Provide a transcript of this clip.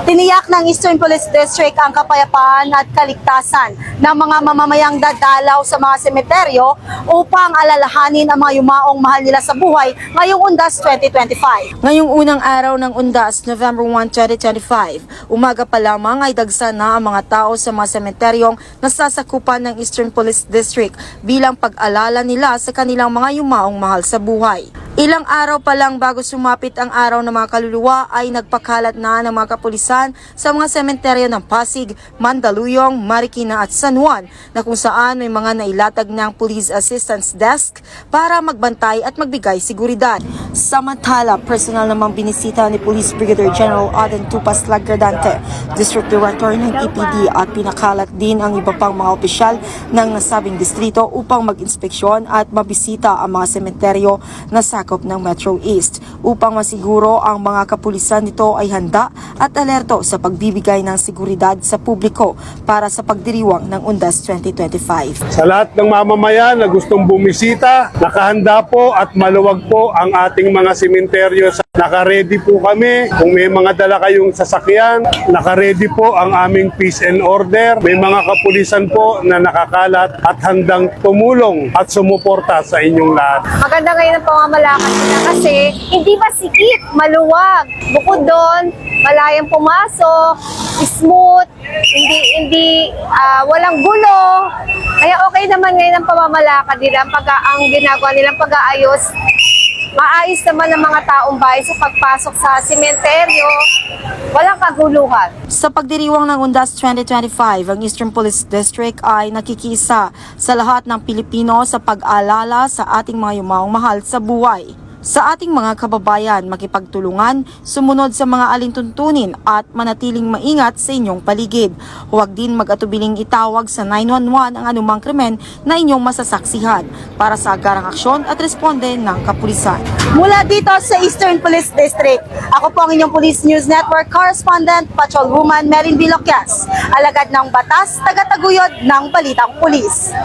Tiniyak ng Eastern Police District ang kapayapaan at kaligtasan ng mga mamamayang dadalaw sa mga semeteryo upang alalahanin ang mga yumaong mahal nila sa buhay ngayong Undas 2025. Ngayong unang araw ng Undas, November 1, 2025, umaga pa lamang ay dagsa na ang mga tao sa mga semeteryong nasasakupan ng Eastern Police District bilang pag-alala nila sa kanilang mga yumaong mahal sa buhay. Ilang araw pa lang bago sumapit ang araw ng mga kaluluwa ay nagpakalat na ng mga kapulisan sa mga sementeryo ng Pasig, Mandaluyong, Marikina at San Juan na kung saan may mga nailatag ng Police Assistance Desk para magbantay at magbigay seguridad. Samantala, personal namang binisita ni Police Brigadier General Aden Tupas Lagradante, District Director ng EPD at pinakalat din ang iba pang mga opisyal ng nasabing distrito upang mag-inspeksyon at mabisita ang mga sementeryo na sakop ng Metro East upang masiguro ang mga kapulisan nito ay handa at alerto sa pagbibigay ng seguridad sa publiko para sa pagdiriwang ng Undas 2025. Sa lahat ng mamamayan na gustong bumisita, nakahanda po at maluwag po ang ating mga sementeryo. Naka-ready po kami. Kung may mga dala kayong sasakyan, naka-ready po ang aming peace and order. May mga kapulisan po na nakakalat at handang tumulong at sumuporta sa inyong lahat. Maganda ngayon ang pamamalakad nila kasi hindi masikip, maluwag. Bukod doon, malayang pumasok, smooth, hindi walang gulo. Kaya okay naman ngayon ang pamamalakad nila, ang ginagawa nilang pag-aayos. Maayos naman ang mga taong bahay sa pagpasok sa sementeryo, walang kaguluhan. Sa pagdiriwang ng Undas 2025, ang Eastern Police District ay nakikisa sa lahat ng Pilipino sa pag-alala sa ating mga yumaong mahal sa buhay. Sa ating mga kababayan, makipagtulungan, sumunod sa mga alintuntunin at manatiling maingat sa inyong paligid. Huwag din mag-atubiling itawag sa 911 ang anumang krimen na inyong masasaksihan para sa agarang aksyon at responde ng kapulisan. Mula dito sa Eastern Police District, ako po ang inyong Police News Network Correspondent, Patrolwoman Merin Vilocas, alagad ng batas, tagataguyod ng Balitang Pulis.